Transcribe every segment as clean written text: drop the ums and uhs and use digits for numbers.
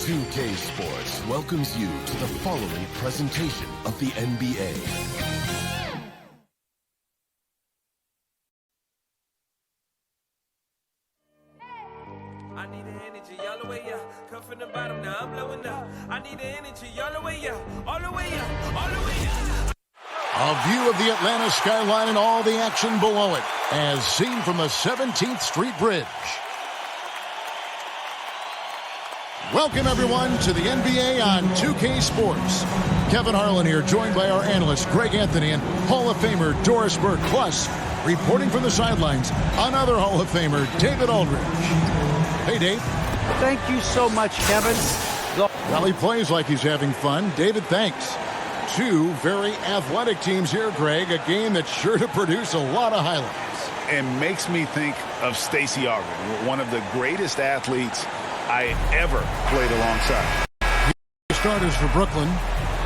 NBA2K Sports welcomes you to the following presentation of the NBA. I need the energy all the way up. Come from the bottom, now I'm blowing up. I need the energy all the way up, all the way up, all the way up. A view of the Atlanta skyline and all the action below it, as seen from the 17th Street Bridge. Welcome, everyone, to the NBA on 2K Sports. Kevin Harlan here, joined by our analyst, Greg Anthony, and Hall of Famer, Doris Burke. Plus, reporting from the sidelines, another Hall of Famer, David Aldridge. Hey, Dave. Thank you so much, Kevin. Well, he plays like he's having fun. David, thanks. Two very athletic teams here, Greg. A game that's sure to produce a lot of highlights. It makes me think of Stacey Augmon, one of the greatest athletes I ever played alongside. Starters for Brooklyn.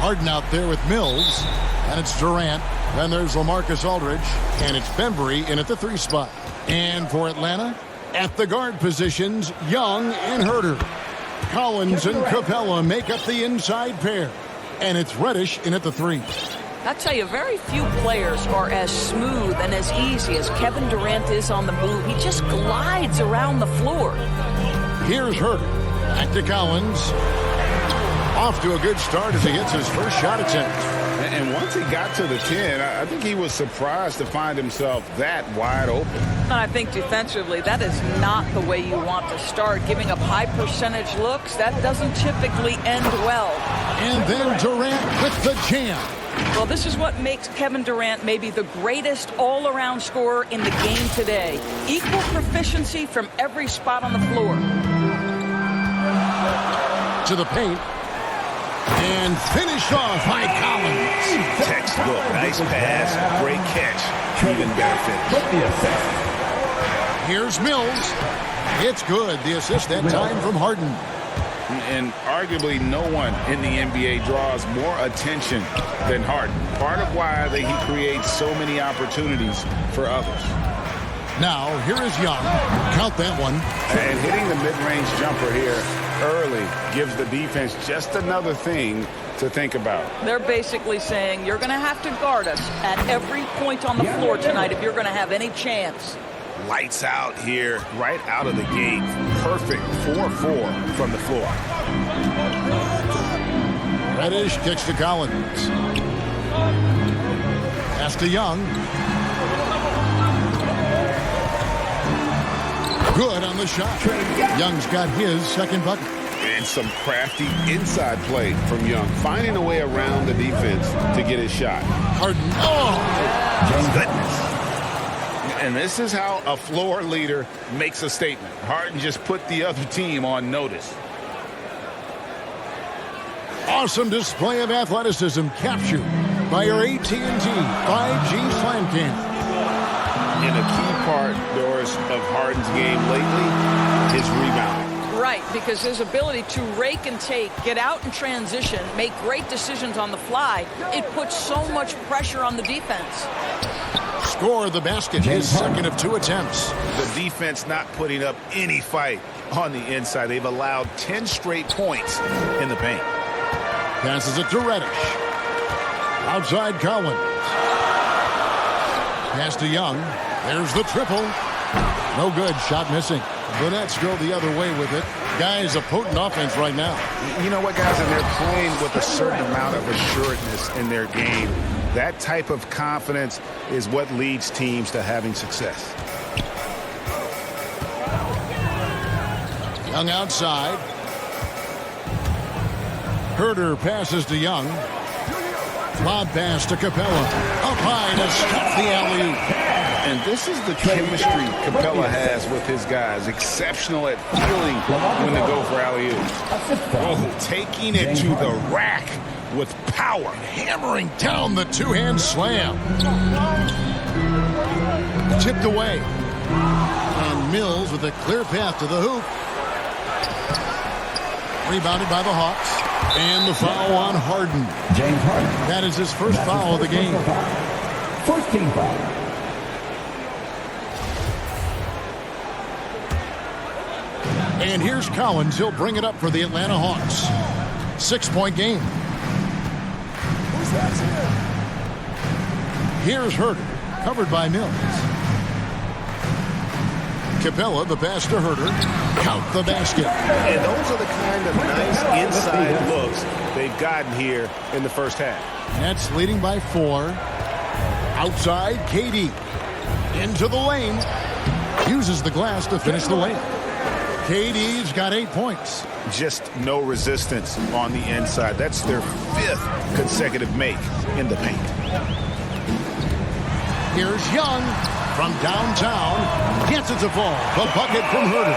Harden out there with Mills. And it's Durant. Then there's LaMarcus Aldridge. And it's Bembry in at the 3 spot. And for Atlanta, at the guard positions, Young and Herder. Collins and Capella make up the inside pair. And it's Reddish in at the 3. I'll tell you, very few players are as smooth and as easy as Kevin Durant is on the move. He just glides around the floor. Here's Herder. Back to Collins. Off to a good start as he hits his first shot attempt. And once he got to the 10, I think he was surprised to find himself that wide open. And I think defensively, that is not the way you want to start. Giving up high percentage looks, that doesn't typically end well. And then Durant with the jam. Well, this is what makes Kevin Durant maybe the greatest all-around scorer in the game today. Equal proficiency from every spot on the floor. To the paint. And finished off by Collins. Textbook. Nice pass. Great catch. Even better finish. Here's Mills. It's good. The assist that time from Harden. And arguably no one in the NBA draws more attention than Harden. Part of why he creates so many opportunities for others. Now, here is Young. Count that one. And hitting the mid-range jumper here early gives the defense just another thing to think about. They're basically saying you're going to have to guard us at every point on the floor tonight if you're going to have any chance. Lights out here, right out of the gate. Perfect 4-4 from the floor. Reddish kicks to Collins. Pass to Young. Good on the shot. Young's got his second bucket. And some crafty inside play from Young, finding a way around the defense to get his shot. Harden. Oh! Goodness. And this is how a floor leader makes a statement. Harden just put the other team on notice. Awesome display of athleticism captured by your AT&T 5G Slam Cam. And a key part, Doris, of Harden's game lately is rebounding. Right, because his ability to rake and take, get out in transition, make great decisions on the fly, it puts so much pressure on the defense. Score the basket, his second of 2 attempts. The defense not putting up any fight on the inside. They've allowed 10 straight points in the paint. Passes it to Reddish. Outside Collins. Pass to Young. There's the triple. No good. Shot missing. The Nets go the other way with it. Guys, a potent offense right now. You know what, guys? And they're playing with a certain amount of assuredness in their game. That type of confidence is what leads teams to having success. Young outside. Herder passes to Young. Lob pass to Capella. Up high to stop the alley-oop. And this is the chemistry Capella has with his guys. Exceptional at feeling when to go for alley-oop. Oh, taking it to the rack with power. Hammering down the two-hand slam. Tipped away. And Mills with a clear path to the hoop. Rebounded by the Hawks. And the foul on Harden. James Harden. That is his first foul of the game. First team foul. And here's Collins. He'll bring it up for the Atlanta Hawks. 6-point game. Here's Harden, covered by Mills. Capella, the pass to Herder. Count the basket. And those are the kind of nice inside looks they've gotten here in the first half. Nets leading by 4. Outside, KD. Into the lane. Uses the glass to finish the lane. KD's got 8 points. Just no resistance on the inside. That's their 5th consecutive make in the paint. Here's Young from downtown. Gets it to fall. The bucket from Herder.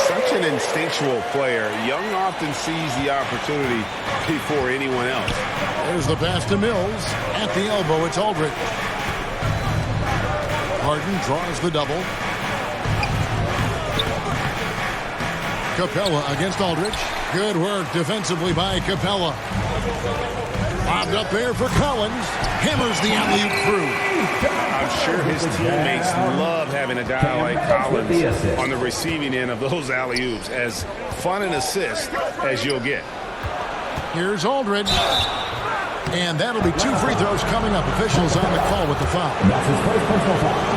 Such an instinctual player. Young often sees the opportunity before anyone else. There's the pass to Mills. At the elbow, it's Aldridge. Harden draws the double. Capella against Aldridge. Good work defensively by Capella. Bobbed up there for Collins. Hammers the alley-oop through. I'm sure his teammates love having a guy like Collins on the receiving end of those alley-oops. As fun an assist as you'll get. Here's Aldridge. And that'll be 2 free throws coming up. Officials on the call with the foul.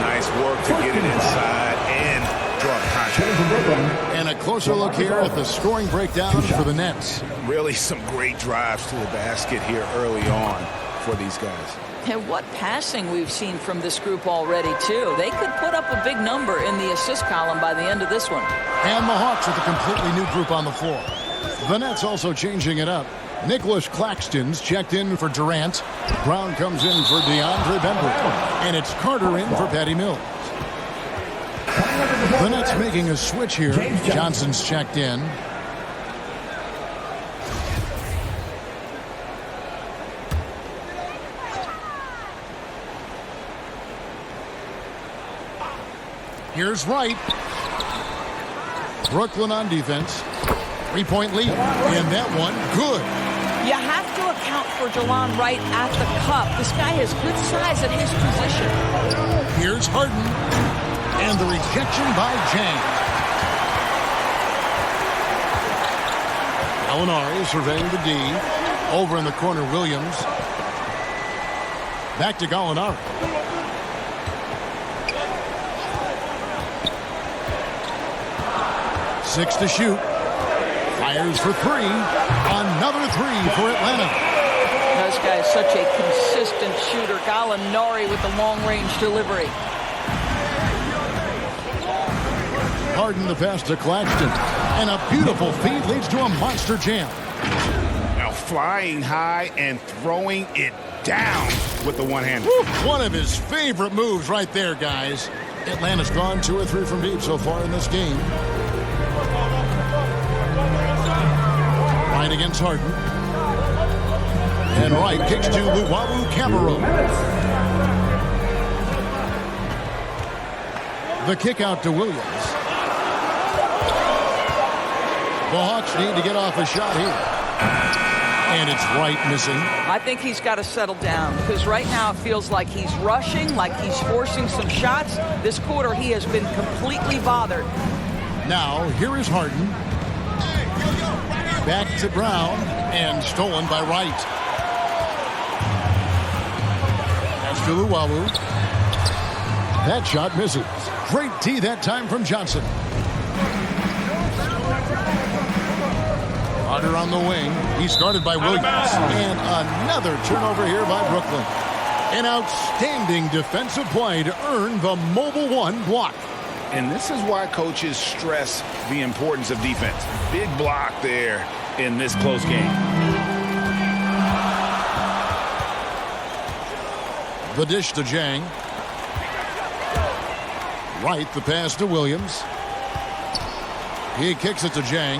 Nice work to get it inside and draw the contact. And a closer look here at the scoring breakdown for the Nets. Really some great drives to the basket here early on for these guys. And what passing we've seen from this group already, too. They could put up a big number in the assist column by the end of this one. And the Hawks with a completely new group on the floor. The Nets also changing it up. Nicholas Claxton's checked in for Durant. Brown comes in for benefícios. And it's Carter in for Patty Mills. The Nets making a switch here. Johnson's checked in. Here's Wright. Brooklyn on defense. 3-point lead. And that one, good. You have to account for Delon Wright at the cup. This guy has good size at his position. Here's Harden. And the rejection by Jang. Gallinari surveying the D. Over in the corner, Williams. Back to Gallinari. Six to shoot. Fires for 3. Another 3 for Atlanta. This guy is such a consistent shooter. Gallinari with the long-range delivery. Harden the pass to Claxton. And a beautiful feed leads to a monster jam. Now flying high and throwing it down with the one-hand. One of his favorite moves right there, guys. Atlanta's gone 2 or 3 from deep so far in this game. Right against Harden. And Wright kicks to Luwawu-Cabarrot. The kick out to Williams. The Hawks need to get off a shot here. And it's Wright missing. I think he's got to settle down because right now it feels like he's rushing, like he's forcing some shots. This quarter he has been completely bothered. Now, here is Harden. Back to Brown and stolen by Wright. That's to Luwawu. That shot misses. Great D that time from Johnson. Carter on the wing. He's guarded by Williams. And another turnover here by Brooklyn. An outstanding defensive play to earn the mobile 1 block. And this is why coaches stress the importance of defense. Big block there in this close game. The dish to Jang. Wright, the pass to Williams. He kicks it to Jang.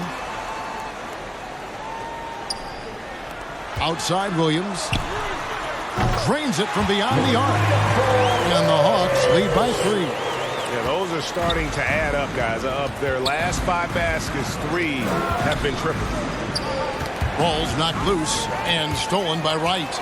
Outside Williams. Drains it from beyond the arc. And the Hawks lead by 3. Yeah, those are starting to add up, guys. Of their last 5 baskets, 3 have been triple. Ball's knocked loose and stolen by Wright.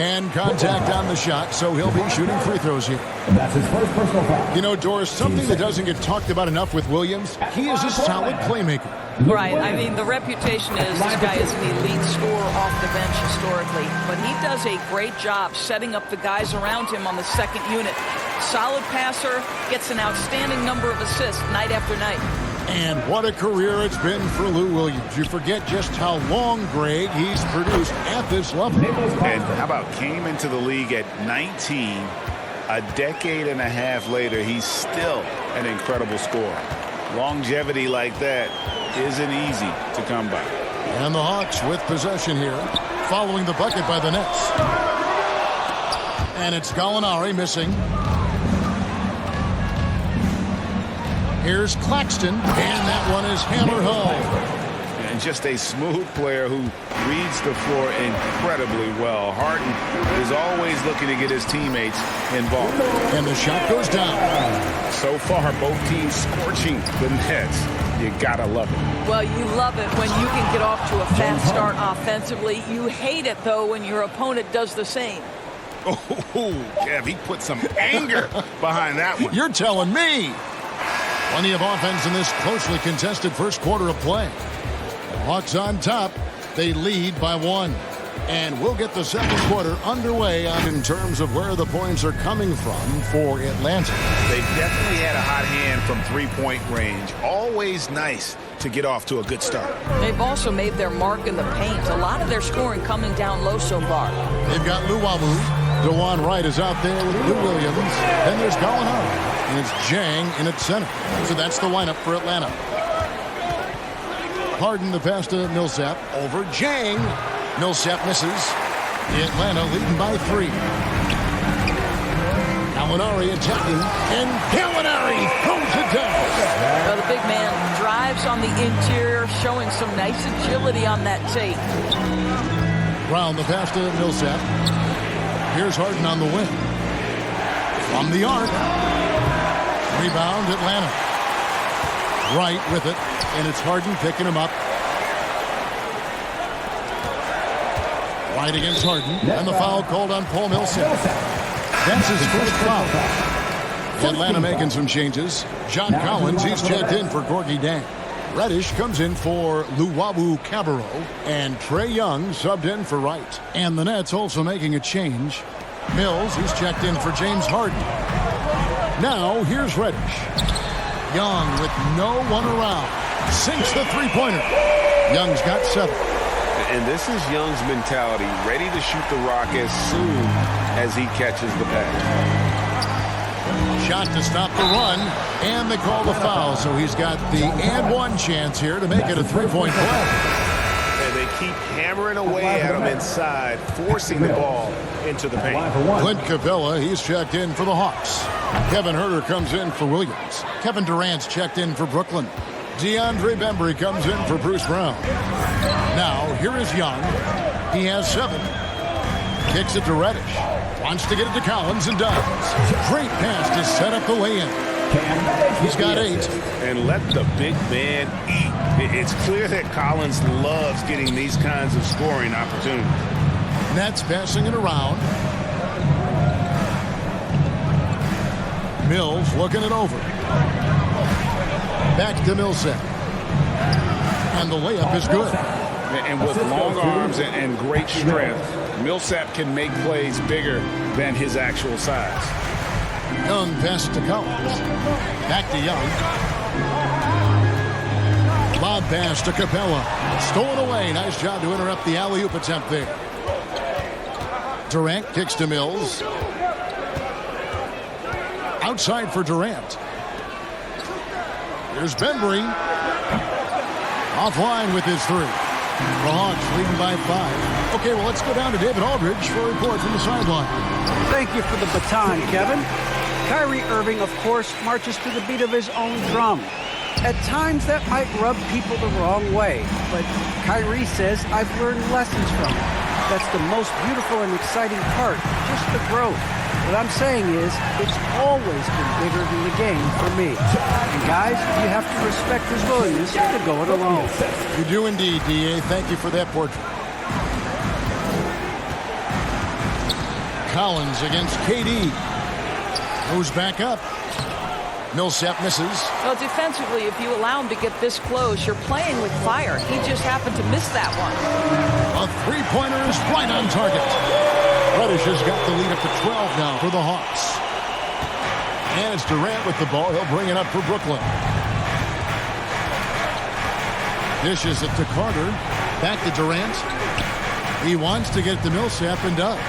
And contact on the shot, so he'll be shooting free throws here. That's his first personal foul. You know, Doris, something that doesn't get talked about enough with Williams, he is a solid playmaker. Right. I mean, the reputation is this guy is an elite scorer off the bench historically, but he does a great job setting up the guys around him on the second unit. Solid passer, gets an outstanding number of assists night after night. And what a career it's been for Lou Williams. You forget just how long, Greg, he's produced at this level. And how about came into the league at 19, a decade and a half later, he's still an incredible scorer. Longevity like that isn't easy to come by. And the Hawks with possession here, following the bucket by the Nets. And it's Gallinari missing. Here's Claxton, and that one is hammer-home. And just a smooth player who reads the floor incredibly well. Harden is always looking to get his teammates involved. And the shot goes down. So far, both teams scorching the Nets. You gotta love it. Well, you love it when you can get off to a fast start offensively. You hate it, though, when your opponent does the same. Oh, Kev, he put some anger behind that one. You're telling me. Plenty of offense in this closely contested first quarter of play. The Hawks on top. They lead by 1. And we'll get the second quarter underway in terms of where the points are coming from for Atlanta. They've definitely had a hot hand from three-point range. Always nice to get off to a good start. They've also made their mark in the paint. A lot of their scoring coming down low so far. They've got Luwawu. DeJuan Wright is out there with Lou Williams. Then there's Gallinari. And it's Jang in at center. So that's the lineup for Atlanta. Harden the pass to Millsap. Over Jang. Millsap misses. Atlanta leading by 3. Gallinari attacking. And Gallinari throws it down. Well, the big man drives on the interior, showing some nice agility on that tape. Brown the pass to Millsap. Here's Harden on the wing. From the arc. Rebound, Atlanta. Wright with it, and it's Harden picking him up. Wright against Harden, and the foul called on Paul Millsap. That's his first foul. Atlanta making some changes. John Collins, he's checked in for Gorgie Dang. Reddish comes in for Luwawu Cabarro, and Trae Young subbed in for Wright. And the Nets also making a change. Mills, he's checked in for James Harden. Now, here's Reddish. Young with no one around. Sinks the three-pointer. Young's got 7. And this is Young's mentality, ready to shoot the rock as soon as he catches the pass. Shot to stop the run, and they call the foul. So he's got the and one chance here to make it a three-point play. And they keep hammering away at him inside, forcing the ball into the paint. Clint Capella, he's checked in for the Hawks. Kevin Huerter comes in for Williams. Kevin Durant's checked in for Brooklyn. DeAndre Bembry comes in for Bruce Brown. Now, here is Young. He has 7. Kicks it to Reddish. Wants to get it to Collins and does. Great pass to set up the lay-in. He's got 8. And let the big man eat. It's clear that Collins loves getting these kinds of scoring opportunities. Nets passing it around. Mills looking it over. Back to Millsap. And the layup is good. And with long arms and great strength, Millsap can make plays bigger than his actual size. Young pass to Collins. Back to Young. Lob pass to Capella. Stolen away. Nice job to interrupt the alley-oop attempt there. Durant kicks to Mills. Outside for Durant. Here's Bembry. Offline with his 3. The Hawks leading by 5. Okay, well, let's go down to David Aldridge for a report from the sideline. Thank you for the baton, Kevin. Kyrie Irving, of course, marches to the beat of his own drum. At times, that might rub people the wrong way, but Kyrie says, I've learned lessons from it. That's the most beautiful and exciting part, just the growth. What I'm saying is, it's always been bigger than the game for me. And guys, you have to respect his willingness to go it alone. You do indeed, D.A. Thank you for that portrait. Collins against KD. Goes back up. Millsap misses. Well, defensively, if you allow him to get this close, you're playing with fire. He just happened to miss that one. A three-pointer is right on target. Reddish has got the lead up to 12 now for the Hawks. And it's Durant with the ball. He'll bring it up for Brooklyn. Dishes it to Carter. Back to Durant. He wants to get to Millsap and does.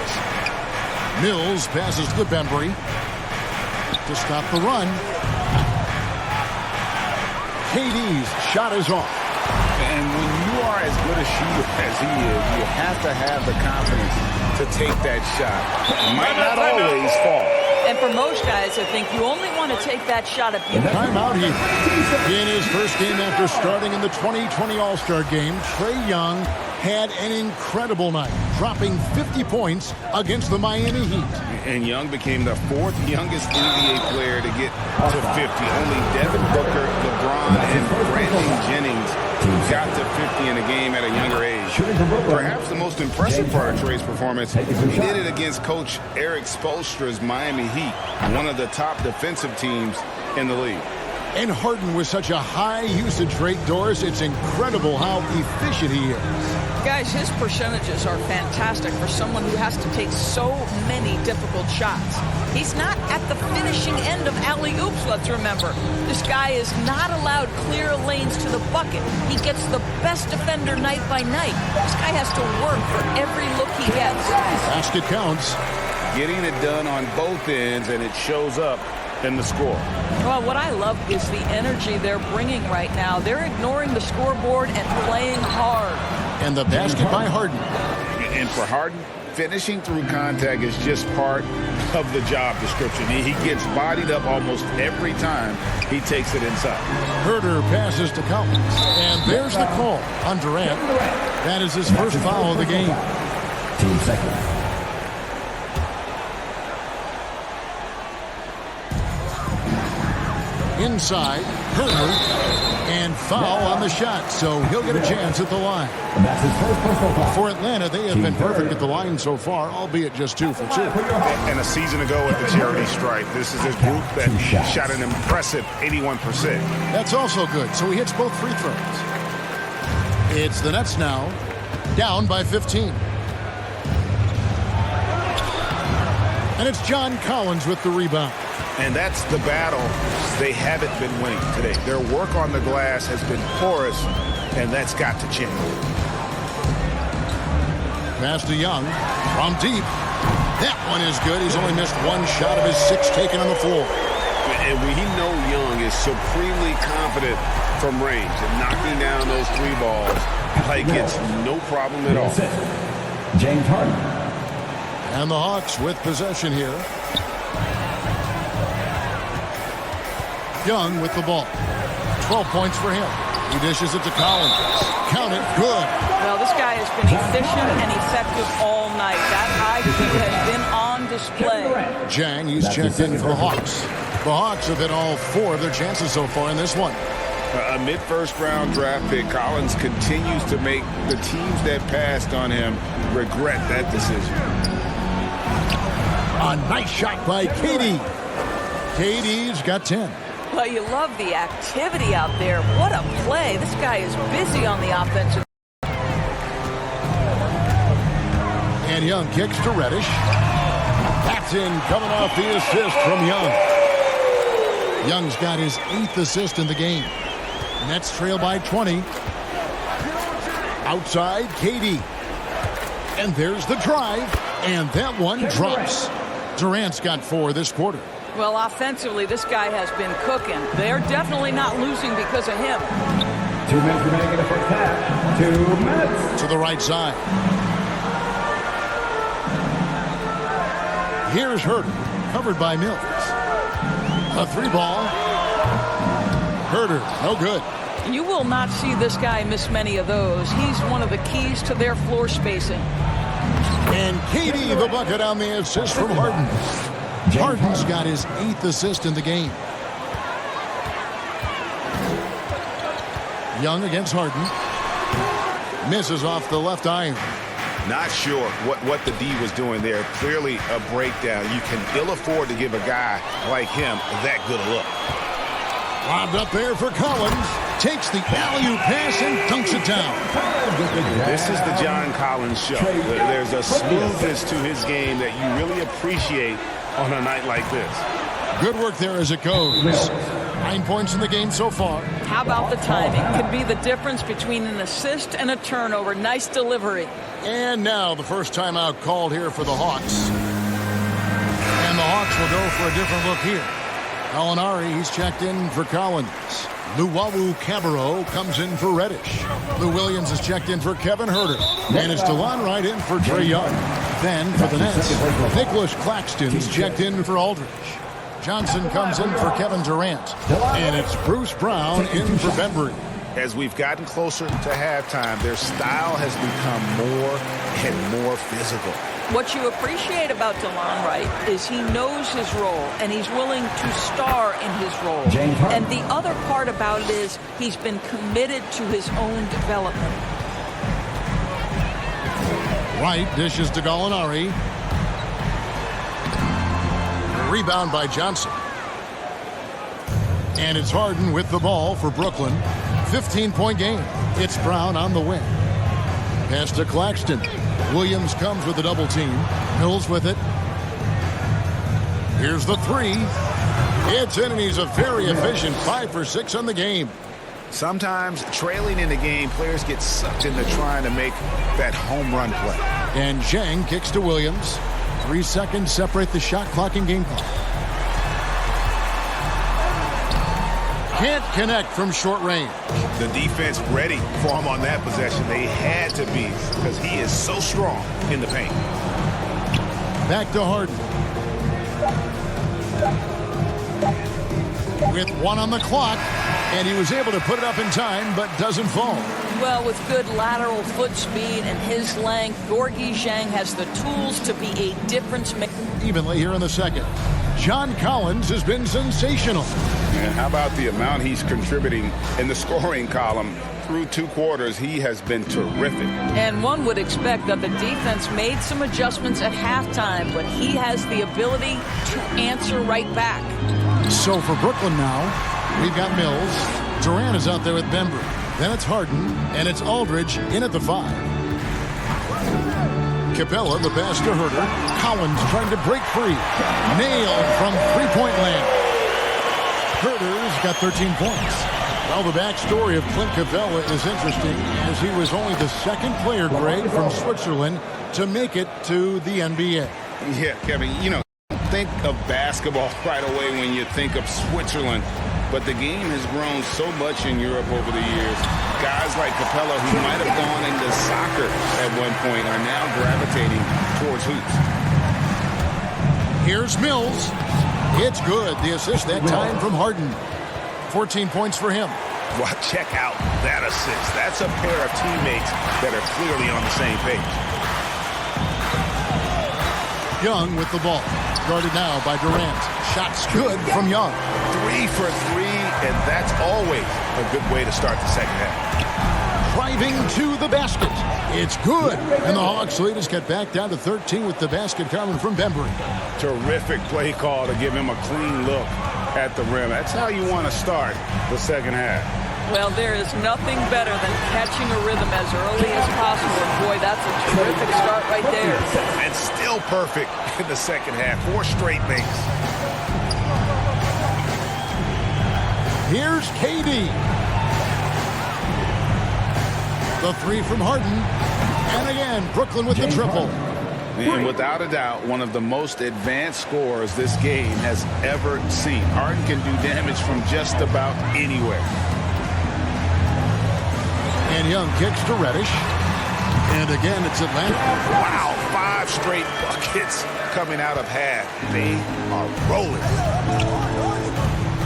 Mills passes to Bembry to stop the run. KD's shot is off. And when you are as good a shooter as he is, you have to have the confidence to take that shot. It might not always fall. And for most guys, I think you only want to take that shot if you... Timeout here. In his first game after starting in the 2020 All-Star Game, Trae Young had an incredible night, dropping 50 points against the Miami Heat. And Young became the fourth youngest NBA player to get to 50. Only Devin Booker, LeBron, and Brandon Jennings got to 50 in a game at a younger age. Perhaps the most impressive part of Trae's performance, he did it against Coach Eric Spoelstra's Miami Heat, one of the top defensive teams in the league. And Harden with such a high usage rate, Doris, it's incredible how efficient he is. Guys, his percentages are fantastic for someone who has to take so many difficult shots. He's not at the finishing end of alley-oops, let's remember. This guy is not allowed clear lanes to the bucket. He gets the best defender night by night. This guy has to work for every look he gets. Basket counts. Getting it done on both ends, and it shows up in the score. Well, what I love is the energy they're bringing right now. They're ignoring the scoreboard and playing hard. And the basket by Harden. And for Harden, finishing through contact is just part of the job description. He gets bodied up almost every time he takes it inside. Herder passes to Collins. And there's the call on Durant. That is his first foul of the game. 2 seconds. Inside, Herder, and foul on the shot, so he'll get a chance at the line. That's his first personal foul. For Atlanta, they have been perfect at the line so far, albeit just 2 for 2. And a season ago at the charity stripe, this is a group that shot an impressive 81%. That's also good, so he hits both free throws. It's the Nets now, down by 15. And it's John Collins with the rebound. And that's the battle they haven't been winning today. Their work on the glass has been porous, and that's got to change. Pass to Young from deep. That one is good. He's only missed 1 shot of his 6 taken on the floor. And we know Young is supremely confident from range and knocking down those 3 balls like it's no problem at all. James Harden. And the Hawks with possession here. Young with the ball. 12 points for him. He dishes it to Collins. Count it. Good. Well, this guy has been efficient and effective all night. That IQ has been on display. Jang, he's checked in for the Hawks. The Hawks have hit all 4 of their chances so far in this one. A mid-first round draft pick, Collins continues to make the teams that passed on him regret that decision. A nice shot by KD. KD's got 10. Well, you love the activity out there. What a play. This guy is busy on the offensive. And Young kicks to Reddish. That's in, coming off the assist from Young. Young's got his 8th assist in the game. Nets trail by 20. Outside, KD. And there's the drive. And that one drops. Durant's got 4 this quarter. Well, offensively, this guy has been cooking. They're definitely not losing because of him. 2 minutes remaining in the first half. 2 minutes. To the right side. Here's Herder, covered by Mills. A 3-ball. Herder, no good. You will not see this guy miss many of those. He's one of the keys to their floor spacing. And KD the bucket on the assist from Harden. Harden's got his 8th assist in the game. Young against Harden. Misses off the left iron. Not sure what the D was doing there. Clearly a breakdown. You can ill afford to give a guy like him that good a look. Lobbed up there for Collins. Takes the alley-oop pass and dunks it down. This is the John Collins show. There's a smoothness to his game that you really appreciate on a night like this. Good work there as it goes. 9 points in the game so far. How about the timing? Could be the difference between an assist and a turnover. Nice delivery. And now the first timeout called here for the Hawks. And the Hawks will go for a different look here. Gallinari, he's checked in for Collins. Luwawu Cabarro comes in for Reddish. Lou Williams is checked in for Kevin Huerter. And it's DeLon Wright in for Trae Young. Then for the Nets, Nicholas Claxton's checked in for Aldridge. Johnson comes in for Kevin Durant. And it's Bruce Brown in for Bembry. As we've gotten closer to halftime, their style has become more and more physical. What you appreciate about DeLon Wright is he knows his role, and he's willing to star in his role. And the other part about it is he's been committed to his own development. Wright dishes to Gallinari. Rebound by Johnson. And it's Harden with the ball for Brooklyn. 15-point game. It's Brown on the wing. Pass to Claxton. Williams comes with a double team. Mills with it. Here's the three. It's in, and he's a very efficient 5 for 6 on the game. Sometimes trailing in the game, players get sucked into trying to make that home run play. And Zhang kicks to Williams. 3 seconds separate the shot clock and game clock. Can't connect from short range. The defense ready for him on that possession. They had to be, because he is so strong in the paint. Back to Harden. With 1 on the clock, and he was able to put it up in time, but doesn't fall. Well, with good lateral foot speed and his length, Gorgui Zhang has the tools to be a difference maker. Evenly here in the second. John Collins has been sensational. And how about the amount he's contributing in the scoring column? Through 2 quarters, he has been terrific. And one would expect that the defense made some adjustments at halftime, but he has the ability to answer right back. So for Brooklyn now, we've got Mills. Durant is out there with Bembry. Then it's Harden, and it's Aldridge in at the 5. Capella, the pass to Huerter. Collins trying to break free. Nailed from three-point land. Huerter's got 13 points. Well, the backstory of Clint Capella is interesting, as he was only the 2nd player, Greg, from Switzerland to make it to the NBA. Yeah, Kevin, you know, think of basketball right away when you think of Switzerland. But the game has grown so much in Europe over the years. Guys like Capella, who might have gone into soccer at one point, are now gravitating towards hoops. Here's Mills. It's good. The assist that time from Harden. 14 points for him. Well, check out that assist. That's a pair of teammates that are clearly on the same page. Young with the ball. Guarded now by Durant. Shots good from Young. 3 for 3, and that's always a good way to start the second half. Driving to the basket. It's good. And the Hawks lead has got back down to 13 with the basket coming from Bembry. Terrific play call to give him a clean look at the rim. That's how you want to start the second half. Well, there is nothing better than catching a rhythm as early as possible. Boy, that's a terrific start right there. And still perfect in the second half. 4 straight makes. Here's KD. The 3 from Harden. And again, Brooklyn with the triple. And without a doubt, one of the most advanced scorers this game has ever seen. Harden can do damage from just about anywhere. And Young kicks to Reddish. And again, it's Atlanta. Wow, 5 straight buckets coming out of half. They are rolling.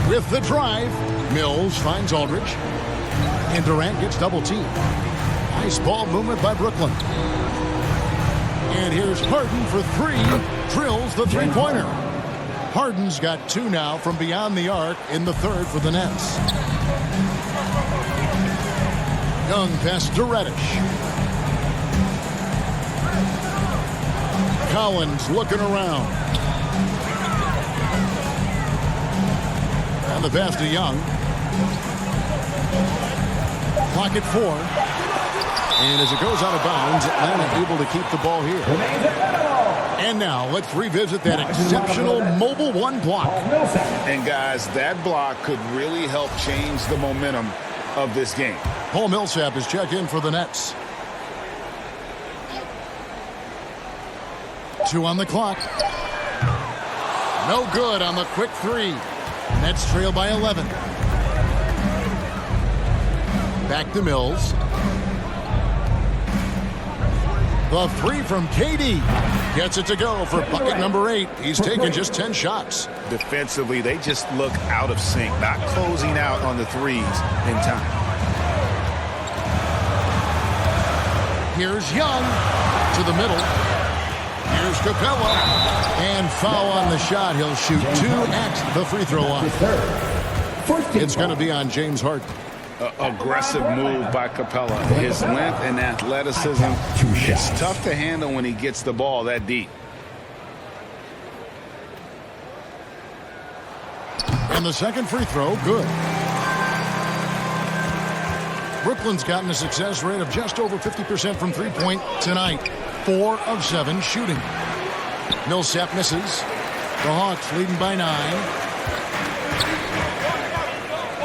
With the drive, Mills finds Aldridge. And Durant gets double teamed. Nice ball movement by Brooklyn. And here's Harden for 3. Drills the three-pointer. Harden's got 2 now from beyond the arc in the 3rd for the Nets. Young pass to Reddish. Collins looking around. And the pass to Young. Clock at 4. And as it goes out of bounds, Atlanta able to keep the ball here. And now let's revisit that exceptional mobile one block. And guys, that block could really help change the momentum of this game. Paul Millsap is checked in for the Nets. 2 on the clock. No good on the quick 3. Nets trail by 11. Back to Mills. The 3 from KD. Gets it to go for bucket number 8. He's taken just 10 shots. Defensively, they just look out of sync, not closing out on the threes in time. Here's Young to the middle. Here's Capella. And foul on the shot. He'll shoot 2 at the free throw line. It's going to be on James Harden. Aggressive move by Capella. His length and athleticism, it's tough to handle when he gets the ball that deep. And the second free throw, good. Brooklyn's gotten a success rate of just over 50% from three-point tonight. 4 of 7 shooting. Millsap misses. The Hawks leading by 9.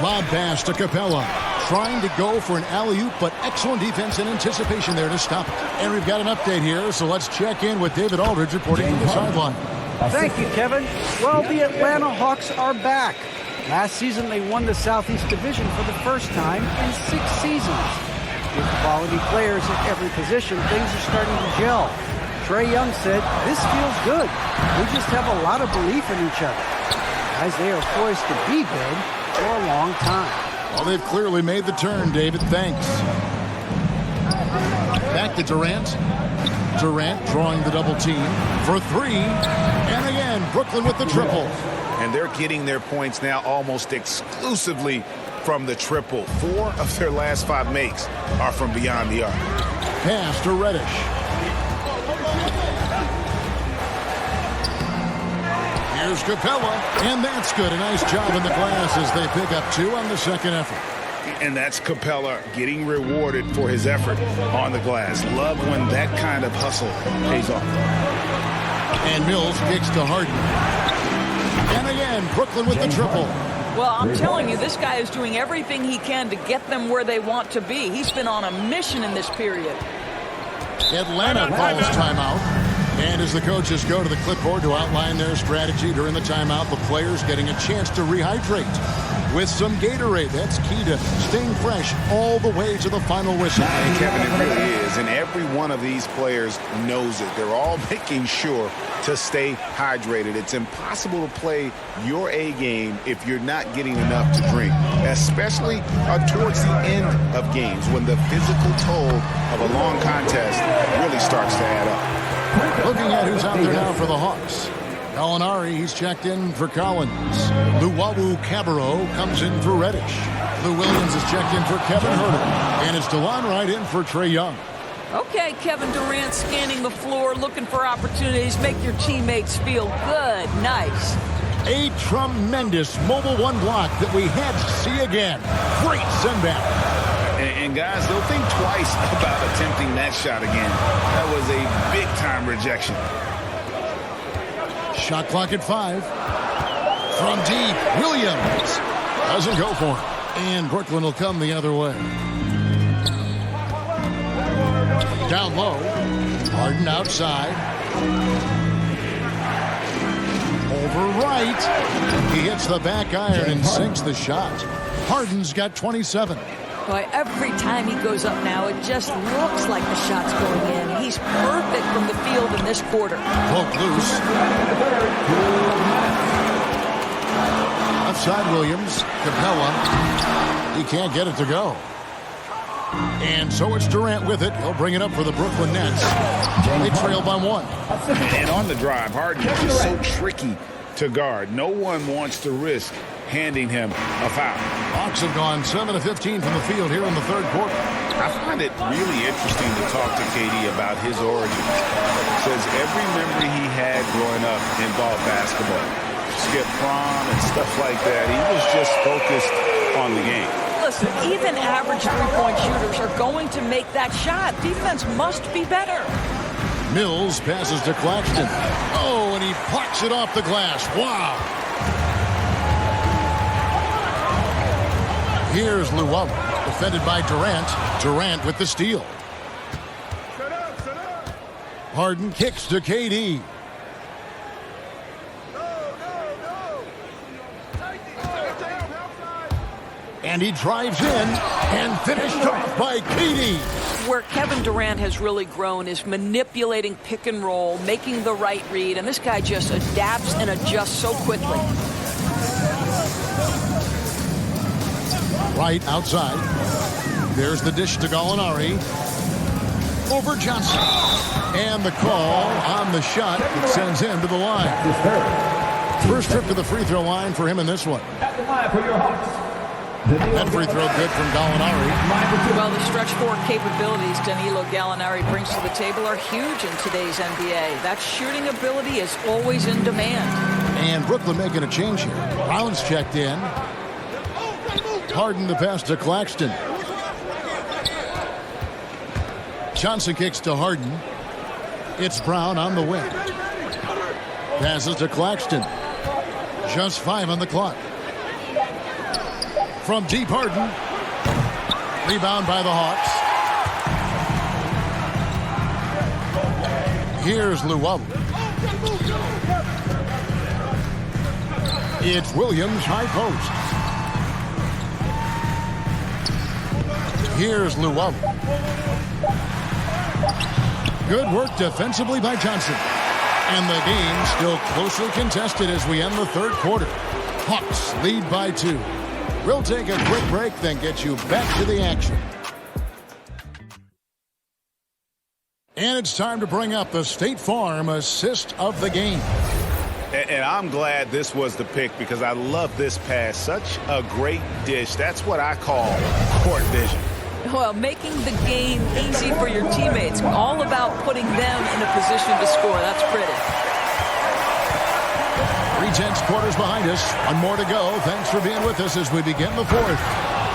Lob pass to Capella. Trying to go for an alley-oop, but excellent defense and anticipation there to stop it. And we've got an update here, so let's check in with David Aldridge reporting from the sideline. Thank you, Kevin. Well, the Atlanta Hawks are back. Last season, they won the Southeast Division for the first time in 6 seasons. With quality players at every position, things are starting to gel. Trae Young said, "This feels good. We just have a lot of belief in each other." Guys, they are poised to be good for a long time. Well, they've clearly made the turn, David. Thanks. Back to Durant. Durant drawing the double team for 3. And again, Brooklyn with the triple. And they're getting their points now almost exclusively from the triple. 4 of their last 5 makes are from beyond the arc. Pass to Reddish. Here's Capella, and that's good. A nice job in the glass as they pick up 2 on the second effort. And that's Capella getting rewarded for his effort on the glass. Love when that kind of hustle pays off. And Mills kicks to Harden. And again, Brooklyn with the triple. Well, I'm telling you, this guy is doing everything he can to get them where they want to be. He's been on a mission in this period. Atlanta calls timeout. And as the coaches go to the clipboard to outline their strategy during the timeout, the players getting a chance to rehydrate with some Gatorade. That's key to staying fresh all the way to the final whistle. And Kevin, it really is. And every one of these players knows it. They're all making sure to stay hydrated. It's impossible to play your A game if you're not getting enough to drink, especially towards the end of games when the physical toll of a long contest really starts to add up. Looking at who's out there now for the Hawks. Gallinari, he's checked in for Collins. Luwawu Cabarro comes in for Reddish. Lou Williams is checked in for Kevin Herter. And it's DeLon Wright in for Trae Young. Okay, Kevin Durant scanning the floor, looking for opportunities. Make your teammates feel good. Nice. A tremendous mobile one block that we had to see again. Great send back. And guys, they'll think twice about attempting that shot again. That was a big-time rejection. Shot clock at 5. From deep, Williams doesn't go for it. And Brooklyn will come the other way. Down low. Harden outside. Over right. He hits the back iron and sinks the shot. Harden's got 27. Boy, every time he goes up now, it just looks like the shot's going in. He's perfect from the field in this quarter. Broke loose. Outside Williams. Capella. He can't get it to go. And so it's Durant with it. He'll bring it up for the Brooklyn Nets. They trail by 1. And on the drive, Harden is just so tricky to guard. No one wants to risk handing him a foul. Hawks have gone 7 of 15 from the field here in the third quarter. I find it really interesting to talk to KD about his origins. Says every memory he had growing up involved basketball. Skip prom and stuff like that. He was just focused on the game. Listen, even average three-point shooters are going to make that shot. Defense must be better. Mills passes to Claxton. Oh, and he plucks it off the glass. Wow. Here's Luwawu, defended by Durant. Durant with the steal. Harden kicks to KD. And he drives in and finished off by KD. Where Kevin Durant has really grown is manipulating pick and roll, making the right read, and this guy just adapts and adjusts so quickly. Right outside. There's the dish to Gallinari. Over Johnson. And the call on the shot that sends him to the line. First trip to the free throw line for him in this one. At the line for your Hawks. That free throw good from Gallinari. Well, the stretch four capabilities Danilo Gallinari brings to the table are huge in today's NBA. That shooting ability is always in demand. And Brooklyn making a change here. Brown's checked in. Harden the pass to Claxton. Johnson kicks to Harden. It's Brown on the wing. Passes to Claxton. Just 5 on the clock. From deep, Harden. Rebound by the Hawks. Here's Luwawu. It's Williams, high post. Here's Luwawu. Good work defensively by Johnson. And the game still closely contested as we end the third quarter. Hawks lead by 2. We'll take a quick break, then get you back to the action. And it's time to bring up the State Farm assist of the game. And I'm glad this was the pick because I love this pass. Such a great dish. That's what I call court vision. Well, making the game easy for your teammates. All about putting them in a position to score. That's pretty. 3/10 quarters behind us. One more to go. Thanks for being with us as we begin the fourth.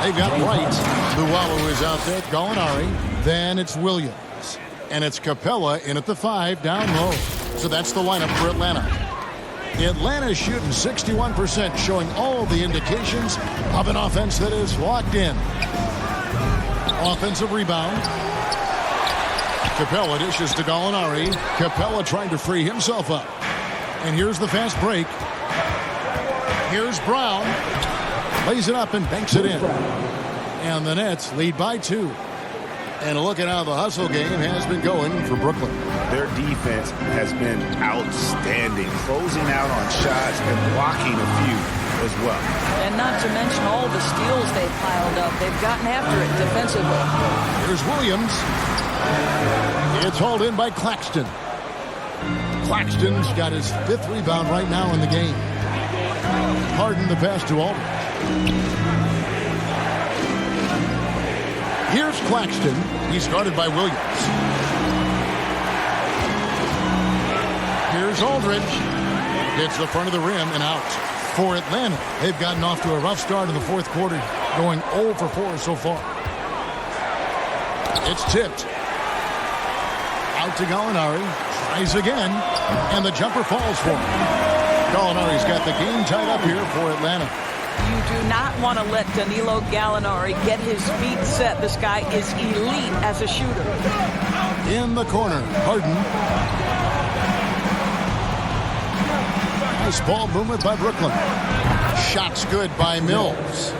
They've got Wright. Luwawu is out there. Gallinari. Then it's Williams. And it's Capella in at the 5 down low. So that's the lineup for Atlanta. Atlanta's shooting 61%, showing all the indications of an offense that is locked in. Offensive rebound. Capella dishes to Gallinari. Capella trying to free himself up. And here's the fast break. Here's Brown. Lays it up and banks it in. And the Nets lead by 2. And look at how the hustle game has been going for Brooklyn. Their defense has been outstanding, closing out on shots and blocking a few as well. And not to mention all the steals they've piled up. They've gotten after it defensively. Here's Williams. It's hauled in by Claxton. Claxton's got his 5th rebound right now in the game. Harden the pass to Aldridge. Here's Claxton. He's guarded by Williams. Here's Aldridge. Hits the front of the rim and out. For Atlanta, they've gotten off to a rough start in the fourth quarter, going 0 for 4 so far. It's tipped. Out to Gallinari. Tries again. And the jumper falls for him. Gallinari's got the game tied up here for Atlanta. You do not want to let Danilo Gallinari get his feet set. This guy is elite as a shooter. In the corner, Harden. Nice ball movement by Brooklyn. Shots good by Mills.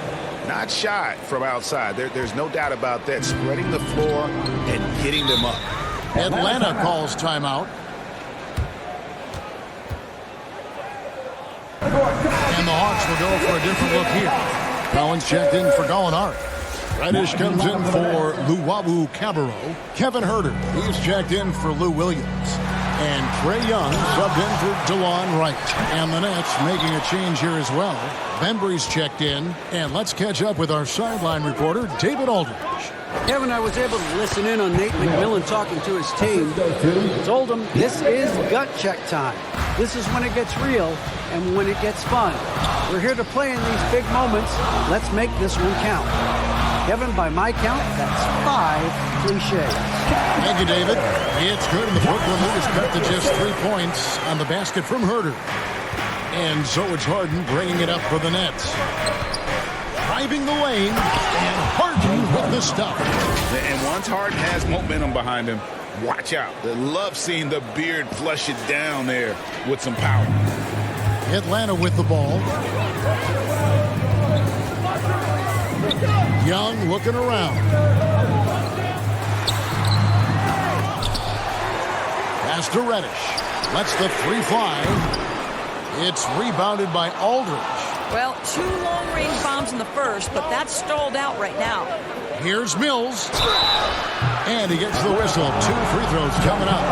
Not shot from outside. There's no doubt about that. Spreading the floor and hitting them up. Atlanta calls timeout. And the Hawks will go for a different look here. Collins checked in for Gallinari. Reddish comes in for Luwawu Cabarro. Kevin Herter, he's checked in for Lou Williams. And Trae Young subbed in for DeLon Wright. And the Nets making a change here as well. Bembry's checked in. And let's catch up with our sideline reporter, David Aldridge. Kevin, I was able to listen in on Nate McMillan talking to his team. Told him this is gut check time. This is when it gets real and when it gets fun. We're here to play in these big moments. Let's make this one count. Kevin, by my count, that's 5 cliches. Thank you, David. It's good, and the Brooklyn Nets cut to just 3 points on the basket from Herder. And so it's Harden bringing it up for the Nets. Driving the lane, and Harden with the stop. And once Harden has momentum behind him, watch out. I love seeing the beard flush it down there with some power. Atlanta with the ball. Young looking around. Pass to Reddish. Lets the three fly. It's rebounded by Aldridge. Well, 2 long-range bombs in the first, but that's stalled out right now. Here's Mills. And he gets the whistle. 2 free throws coming up.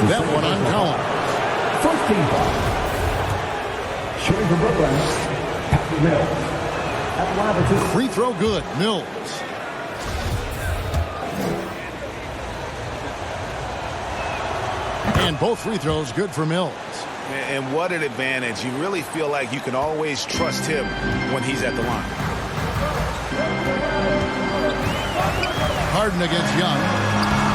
That one on Collins. First team foul. Shooting for Brooklyn, Patrick Mills. Atlanta, Free throw good. Mills. And both free throws good for Mills. And what an advantage. You really feel like you can always trust him when he's at the line. Harden against Young.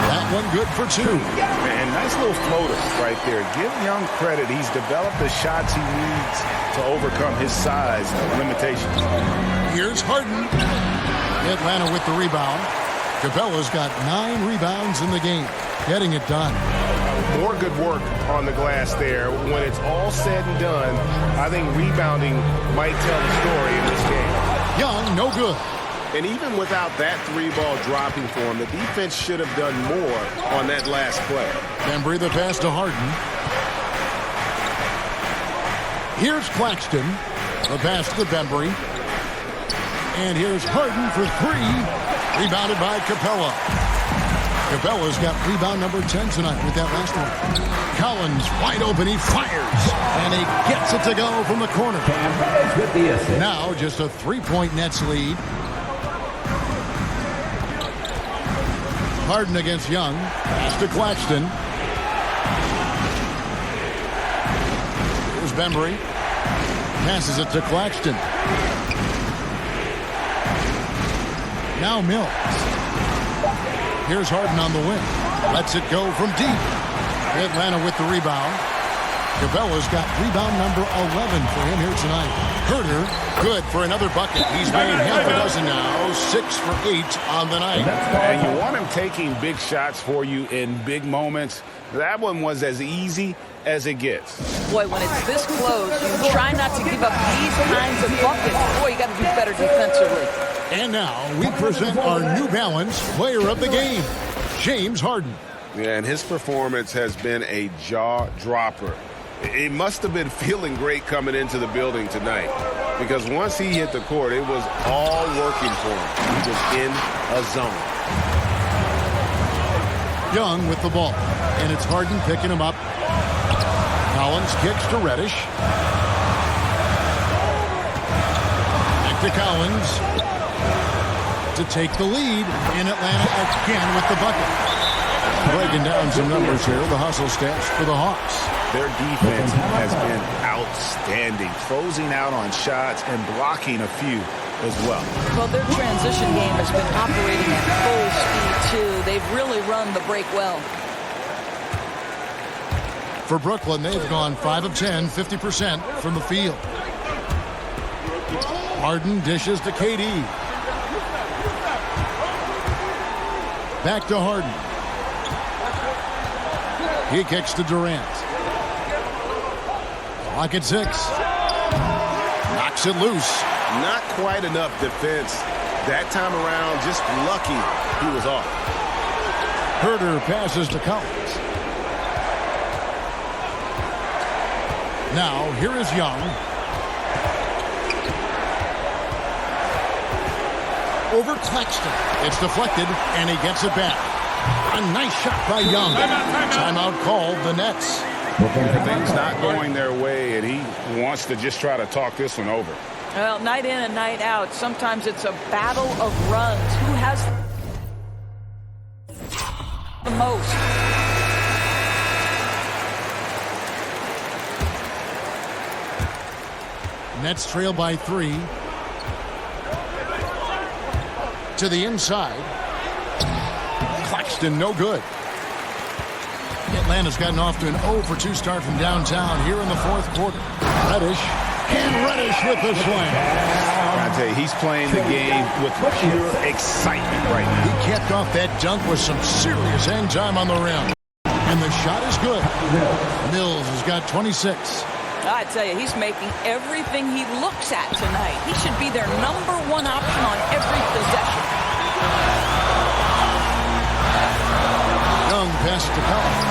That one good for 2. And nice little floater right there. Give Young credit. He's developed the shots he needs to overcome his size limitations. Here's Harden. Atlanta with the rebound. Cabela's got 9 rebounds in the game. Getting it done. More good work on the glass there. When it's all said and done, I think rebounding might tell the story in this game. Young, no good. And even without that 3-ball dropping for him, the defense should have done more on that last play. Bembry the pass to Harden. Here's Claxton. The pass to Bembry. And here's Harden for 3. Rebounded by Capella. Capella's got rebound number 10 tonight with that last one. Collins wide open. He fires. And he gets it to go from the corner. Now just a 3-point Nets lead. Harden against Young. Pass to Claxton. Here's Bembry. Passes it to Claxton. Now Mills. Here's Harden on the wing. Lets it go from deep. Atlanta with the rebound. Cabela's got rebound number 11 for him here tonight. Herder, good for another bucket. He's made half a dozen now. 6 for 8 on the night. And you want him taking big shots for you in big moments. That one was as easy as it gets. Boy, when it's this close, you try not to give up these kinds of buckets. Boy, you got to do better defensively. And now we present our New Balance player of the game, James Harden. Yeah, and his performance has been a jaw-dropper. He must have been feeling great coming into the building tonight, because once he hit the court, it was all working for him. He was in a zone. Young with the ball, and it's Harden picking him up. Collins kicks to Reddish. Back to Collins to take the lead, and Atlanta again with the bucket. Breaking down some numbers here, the hustle stats for the Hawks. Their defense has been outstanding, closing out on shots and blocking a few as well. Well, their transition game has been operating at full speed, too. They've really run the break well. For Brooklyn, they've gone 5 of 10, 50% from the field. Harden dishes to KD. Back to Harden. He kicks to Durant. Clock at 6. Knocks it loose. Not quite enough defense. That time around, just lucky he was off. Herder passes to Collins. Now, here is Young. Over Claxton. It's deflected, and he gets it back. A nice shot by Young. Timeout called the Nets. Things not going their way, and he wants to just try to talk this one over. Well, night in and night out, sometimes it's a battle of runs. Who has the most? Nets trail by 3. To the inside. Claxton, no good. Atlanta's gotten off to an 0-for-2 start from downtown here in the fourth quarter. Reddish. And Reddish with the slam. I tell you, he's playing the game with pure excitement right now. He capped off that dunk with some serious hang time on the rim. And the shot is good. Mills has got 26. I tell you, he's making everything he looks at tonight. He should be their #1 option on every possession. Young passes to Collins.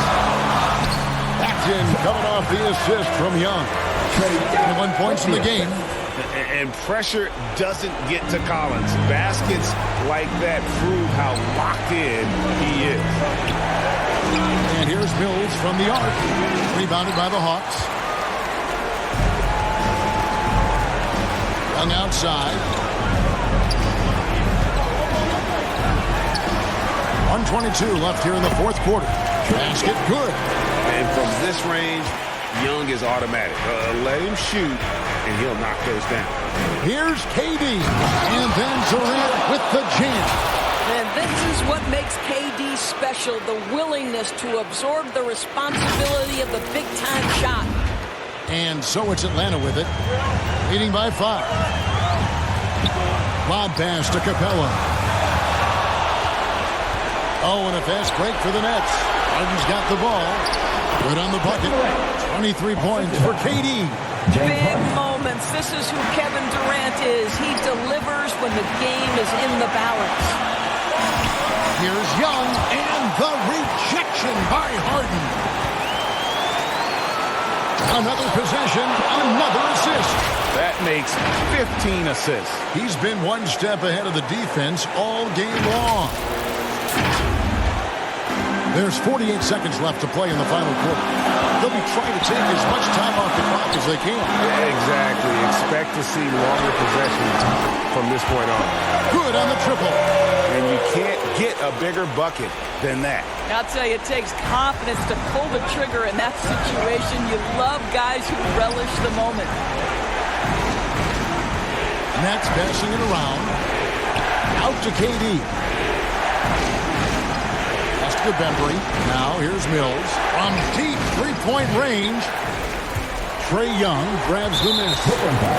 Acton coming off the assist from Young. 21 points in the game. And pressure doesn't get to Collins. Baskets like that prove how locked in he is. And here's Mills from the arc. Rebounded by the Hawks. Young outside. 1:22 left here in the fourth quarter. Basket good. And from this range, Young is automatic. Let him shoot, and he'll knock those down. Here's KD. And then Durant with the jam. And this is what makes KD special, the willingness to absorb the responsibility of the big-time shot. And so it's Atlanta with it, leading by 5. Lob pass to Capella. Oh, and a fast break for the Nets. Harden's got the ball. Good on the bucket. 23 points for KD. Big moments. This is who Kevin Durant is. He delivers when the game is in the balance. Here's Young, and the rejection by Harden. Another possession, another assist. That makes 15 assists. He's been one step ahead of the defense all game long. There's 48 seconds left to play in the final quarter. They'll be trying to take as much time off the clock as they can. Exactly. Expect to see longer possessions from this point on. Good on the triple. And you can't get a bigger bucket than that. I'll tell you, it takes confidence to pull the trigger in that situation. You love guys who relish the moment. Nets passing it around. Out to KD. Pass to Bembry. Now here's Mills. From deep three-point range. Trae Young grabs the miss.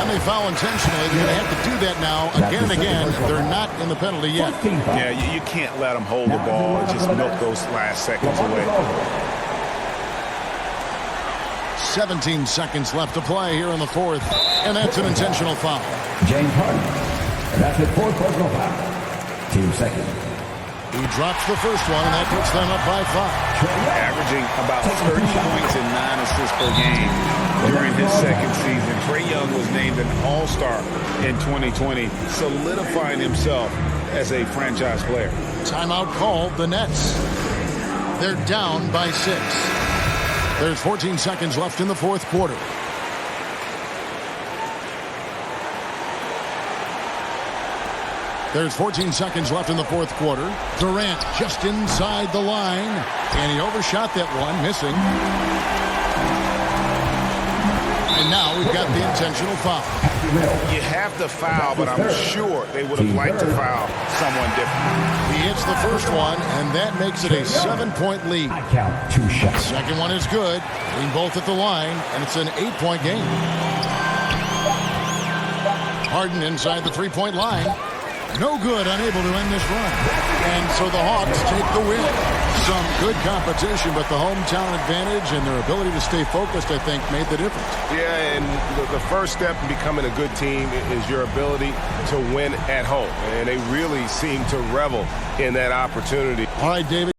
And they foul intentionally. They're going to have to do that now again and again. They're not in the penalty yet. Yeah, you can't let them hold the ball and just milk those last seconds away. 17 seconds left to play here in the fourth. And that's an intentional foul. James Harden. That's a fourth personal foul. Team second. He drops the first one, and that puts them up by 5. Averaging about 30 points and 9 assists per game during his second season. Trae Young was named an All-Star in 2020, solidifying himself as a franchise player. Timeout called the Nets. They're down by 6. There's 14 seconds left in the fourth quarter. There's 14 seconds left in the fourth quarter. Durant just inside the line. And he overshot that one, missing. And now we've got the intentional foul. You have the foul, but I'm sure they would have liked to foul someone different. He hits the first one, and that makes it a 7-point lead. I count 2 shots. Second one is good. Being both at the line, and it's an 8-point game. Harden inside the 3-point line. No good, unable to end this run. And so the Hawks take the win. Some good competition, but the hometown advantage and their ability to stay focused, I think, made the difference. Yeah, and the first step in becoming a good team is your ability to win at home. And they really seem to revel in that opportunity. All right, David.